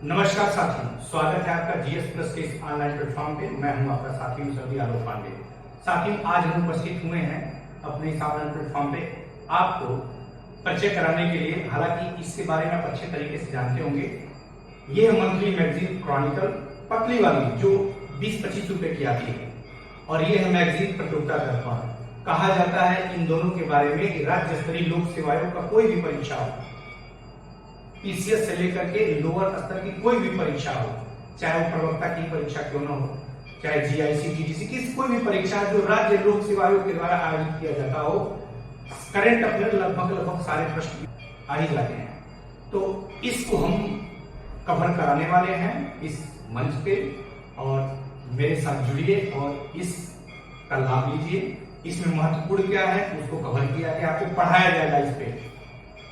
नमस्कार साथियों, स्वागत है आपका जीएस प्लस के इस ऑनलाइन प्लेटफॉर्म पे। मैं हूं आपका साथी सभी आलोक पांडे। साथियों, आज हम उपस्थित हुए हैं अपने इस ऑनलाइन प्लेटफॉर्म पे आपको परिचय कराने के लिए। हालांकि इसके बारे में आप अच्छे तरीके से जानते होंगे। ये है मंथली मैगजीन क्रॉनिकल, पतली वाली, जो 20-25 रुपए की आती है, और ये है मैगजीन प्रतियोगिता दर्पण। कहा जाता है इन दोनों के बारे में कि राज्य स्तरीय लोक सेवा आयोग का कोई भी परीक्षा हो, पीसीएस से लेकर के लोअर स्तर की कोई भी परीक्षा हो, चाहे वो प्रवक्ता की परीक्षा क्यों न हो, चाहे जीआईसी टीटीसी की कोई भी परीक्षा जो राज्य लोक सेवा आयोग के द्वारा आयोजित किया जाता हो, करंट अफेयर लगभग सारे प्रश्न आ ही जाते हैं। तो इसको हम कवर कराने वाले हैं इस मंच पे, और मेरे साथ जुड़िए और इसका लाभ लीजिए। इसमें महत्वपूर्ण क्या है उसको कवर किया गया, आपको पढ़ाया जाएगा। इस पे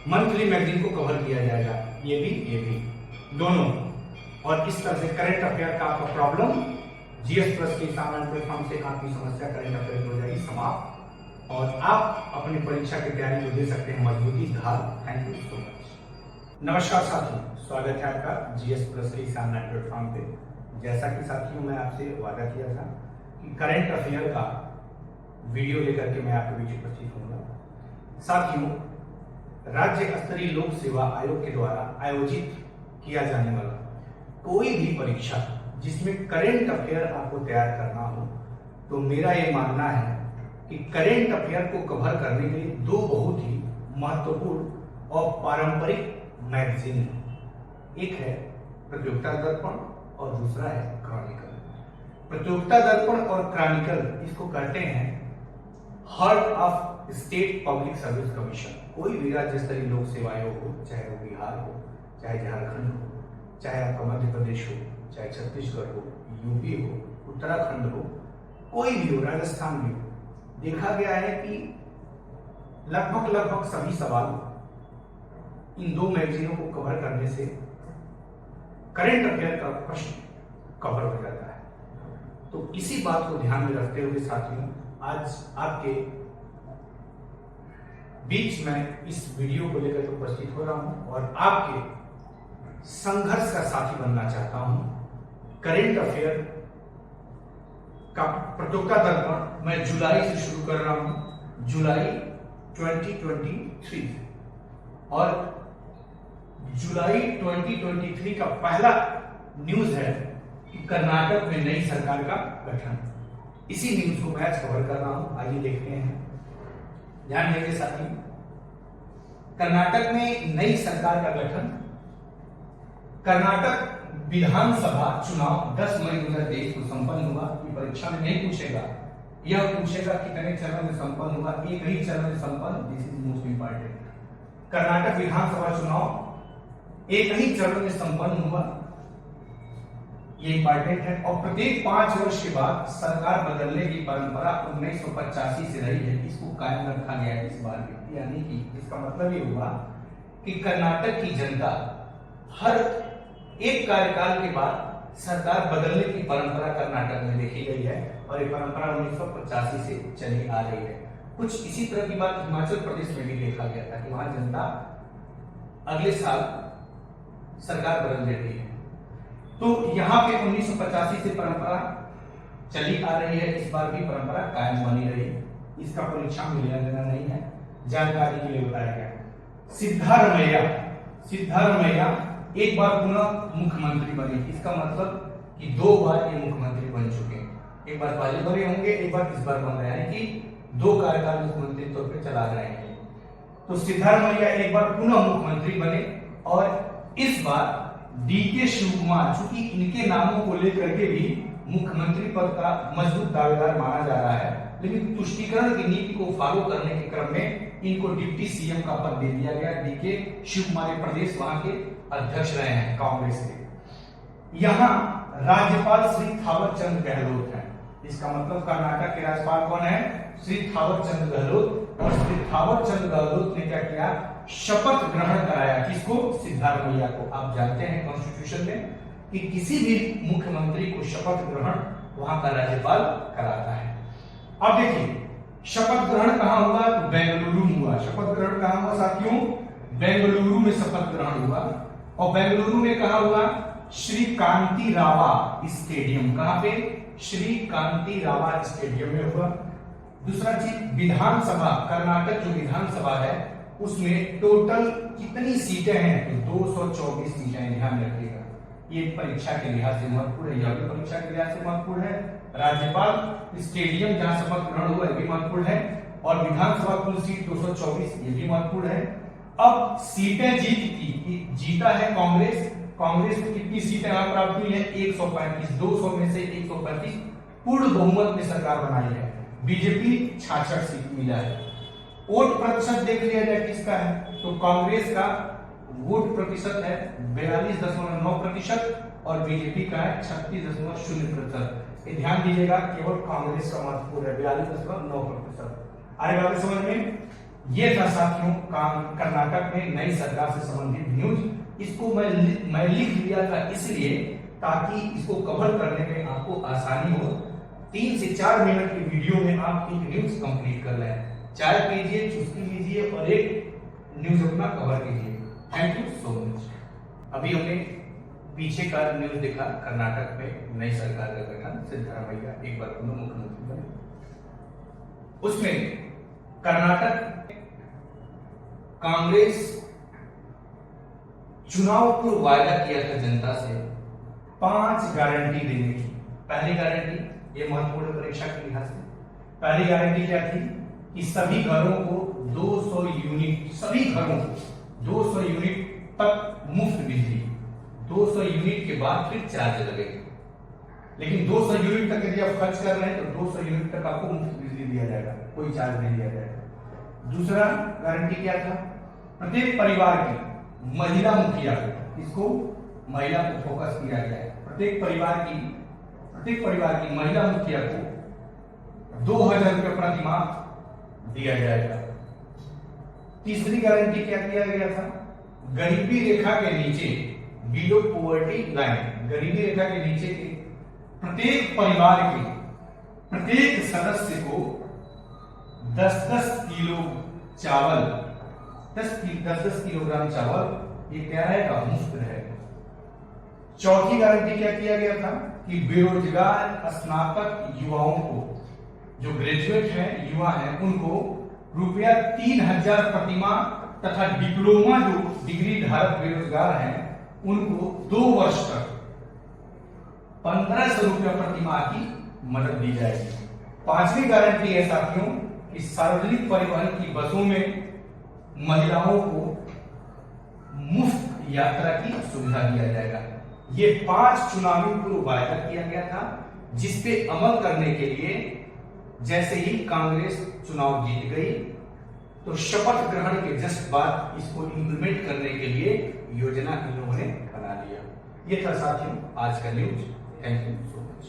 मंथली मैगजीन को कवर किया जाएगा, ये भी दोनों। और इस तरह से करंट अफेयर का आपका प्रॉब्लम जीएस प्लस के ऑनलाइन प्लेटफॉर्म से आपकी समस्या करंट अफेयर हो जाएगी समाप्त, और आप अपनी परीक्षा की तैयारी को दे सकते हैं मजबूती धार। Thank you so much. नमस्कार साथियों, स्वागत है आपका जीएस प्लस के ऑनलाइन प्लेटफॉर्म पे। जैसा कि साथियों मैं आपसे वादा किया था कि करंट अफेयर का वीडियो लेकर के मैं आपके बीच उपस्थित होऊंगा। साथियों, राज्य स्तरीय लोक सेवा आयोग के द्वारा आयोजित किया जाने वाला कोई भी परीक्षा जिसमें करंट अफेयर आपको तैयार करना हो, तो मेरा ये मानना है कि करंट अफेयर को कवर करने के लिए दो बहुत ही महत्वपूर्ण और पारंपरिक मैगजीन है। एक है प्रतियोगिता दर्पण और दूसरा है क्रॉनिकल। प्रतियोगिता दर्पण और क्रॉनिकल इसको कहते हैं heart of state public service commission. कोई भी राज्य स्तरीय लोक सेवा आयोग हो, चाहे वो बिहार हो, चाहे झारखंड हो, चाहे आपका मध्य प्रदेश हो, चाहे छत्तीसगढ़ हो, यूपी हो, उत्तराखंड हो, कोई भी हो, राजस्थान भी हो, देखा गया है कि लगभग सभी सवाल इन दो मैगजीनों को कवर करने से करंट अफेयर का प्रश्न कवर हो जाता है। तो इसी बात को ध्यान में रखते हुए साथियों, आज आपके बीच में इस वीडियो को लेकर उपस्थित हो रहा हूं और आपके संघर्ष का साथी बनना चाहता हूं। करंट अफेयर का प्रतियोगिता दर्पण मैं जुलाई से शुरू कर रहा हूं, जुलाई 2023, और जुलाई 2023 का पहला न्यूज है कि कर्नाटक में नई सरकार का गठन। इसी न्यूज को मैं कवर कर रहा हूं। आइए देखते हैं, ध्यान दीजिए साथी। कर्नाटक में नई सरकार का गठन। कर्नाटक विधानसभा चुनाव 10 मई 2023 को संपन्न हुआ। ये परीक्षा में नहीं पूछेगा, यह पूछेगा कितने चरण में संपन्न हुआ। एक ही चरण में संपन्न, this is most important. Karnataka विधानसभा चुनाव एक ही चरण में संपन्न हुआ, ये इंपॉर्टेंट है। और प्रत्येक 5 वर्ष के बाद सरकार बदलने की परंपरा 1985 से रही है, इसको कायम रखा गया है इस बार भी। यानी कि इसका मतलब ये हुआ कि कर्नाटक की जनता हर एक कार्यकाल के बाद सरकार बदलने की परंपरा कर्नाटक में देखी गई है, और ये परंपरा 1985 से चली आ रही है। कुछ इसी तरह की बात हिमाचल प्रदेश में भी देखा गया था कि वहां जनता अगले साल सरकार बदल देती है। तो यहाँ पे 1985 से परंपरा चली आ रही है, इस बार भी परंपरा कायम बनी रही। इसका परीक्षा में लेना देना नहीं है, जानकारी के लिए बताया गया। सिद्धारमैया एक बार पुनः मुख्यमंत्री बने। इसका मतलब कि 2 बार ये मुख्यमंत्री बन चुके हैं। एक बार पहले बने होंगे, एक बार इस बार बन रहे हैं, कि 2 कार्यकाल मुख्यमंत्री तौर पर चला रहे हैं। तो सिद्धारमैया एक बार पुनः मुख्यमंत्री बने, और इस बार डीके शिवकुमार, चूंकि इनके नामों को लेकर के भी मुख्यमंत्री पद का मजबूत दावेदार माना जा रहा है, लेकिन तुष्टीकरण की नीति को फॉलो करने के क्रम में इनको डिप्टी सीएम का पद दे दिया गया। डीके शिवकुमार प्रदेश वहां के अध्यक्ष रहे हैं कांग्रेस के। यहाँ राज्यपाल श्री थावर चंद गहलोत है। इसका मतलब कर्नाटक के राज्यपाल कौन है? श्री थावर चंद गहलोत। और श्री थावर चंद गहलोत ने क्या किया? शपथ ग्रहण कराया। किसको? सिद्धारमैया को। आप जानते हैं कॉन्स्टिट्यूशन में कि किसी भी मुख्यमंत्री को शपथ ग्रहण वहां का राज्यपाल कराता है। अब देखिए, शपथ ग्रहण कहां हुआ? तो बेंगलुरु में हुआ। शपथ ग्रहण कहां हुआ साथियों? बेंगलुरु में शपथ ग्रहण हुआ। और बेंगलुरु में कहा हुआ? श्री कांति रावा स्टेडियम। कहां पे? श्री कांति रावा स्टेडियम में हुआ। दूसरा चीज, विधानसभा, कर्नाटक जो विधानसभा है उसमें टोटल कितनी सीटें हैं? तो 224 सीटें। ध्यान रखिएगा, ये परीक्षा के लिहाज से महत्वपूर्ण है, यह भी परीक्षा के लिहाज से महत्वपूर्ण है। राज्यपाल स्टेडियम जहां शपथ ग्रहण हुआ, यह भी महत्वपूर्ण है। और विधानसभा कुल सीट 224, ये भी महत्वपूर्ण है। अब सीटें जीता है कांग्रेस। कांग्रेस को कितनी सीटें यहाँ प्राप्त हुई है? 135। 200 में से 135 पूर्ण बहुमत में सरकार बनाई है। बीजेपी 66 सीट मिला है। वोट प्रतिशत देख लिया जाए किसका है, तो कांग्रेस का वोट प्रतिशत है 42.9% और बीजेपी का है 36.0%। ध्यान दीजिएगा, केवल कांग्रेस का महत्वपूर्ण है 42.9%। आगे बात समझ में। ये था साथियों कर्नाटक में नई सरकार से संबंधित न्यूज। इसको मैं लिख लिया था इसलिए ताकि इसको कवर करने में आपको आसानी हो। 3 से 4 मिनट की वीडियो में आप एक न्यूज कंप्लीट कर लें। चाय पीजिए, चुस्की लीजिए और एक न्यूज अपना कवर कीजिए। Thank you so much. अभी हमने पीछे का न्यूज देखा, कर्नाटक में नई सरकार का गठन, सिद्धरामैया एक बार पुनः मुख्यमंत्री बने। उसमें कर्नाटक कांग्रेस चुनाव पूर्व वायदा किया था जनता से 5 गारंटी देने की। पहली गारंटी, ये महत्वपूर्ण परीक्षा के लिहाज से, पहली गारंटी क्या थी कि सभी घरों को 200 यूनिट, सभी घरों को 200 यूनिट तक मुफ्त बिजली। 200 यूनिट के बाद फिर चार्ज लगेगा, लेकिन 200 यूनिट तक यदि आप खर्च कर रहे हैं तो 200 यूनिट तक आपको मुफ्त बिजली दिया जाएगा, कोई चार्ज नहीं दिया जाएगा। दूसरा गारंटी क्या था? प्रत्येक परिवार की महिला मुखिया, इसको महिला को फोकस किया गया है। प्रत्येक परिवार की महिला मुखिया को 2000 रुपये प्रति माह दिया जाएगा। तीसरी गारंटी क्या किया गया था? गरीबी रेखा के नीचे, बिलो पॉवर्टी लाइन, गरीबी रेखा के नीचे के प्रत्येक परिवार के प्रत्येक सदस्य को 10-10 किलो चावल, 10-10 किलोग्राम चावल, ये क्या रहेगा? मुफ्त रहेगा। चौथी गारंटी क्या किया गया था कि बेरोजगार स्नातक युवाओं को, जो ग्रेजुएट हैं, युवा हैं, उनको रुपया 3000 प्रति माह तथा डिप्लोमा जो डिग्री धारक बेरोजगार हैं उनको 2 वर्ष तक 1500 रुपया प्रति माह की मदद दी जाएगी। पांचवी गारंटी है साथियों कि सार्वजनिक परिवहन की बसों में महिलाओं को मुफ्त यात्रा की सुविधा दिया जाएगा। ये 5 चुनावी पूर्व वायदा किया गया था, जिसपे अमल करने के लिए जैसे ही कांग्रेस चुनाव जीत गई तो शपथ ग्रहण के जस्ट बाद इसको इंप्लीमेंट करने के लिए योजना इन लोगों ने बना लिया। ये था साथियों आज का news. Thank you so much.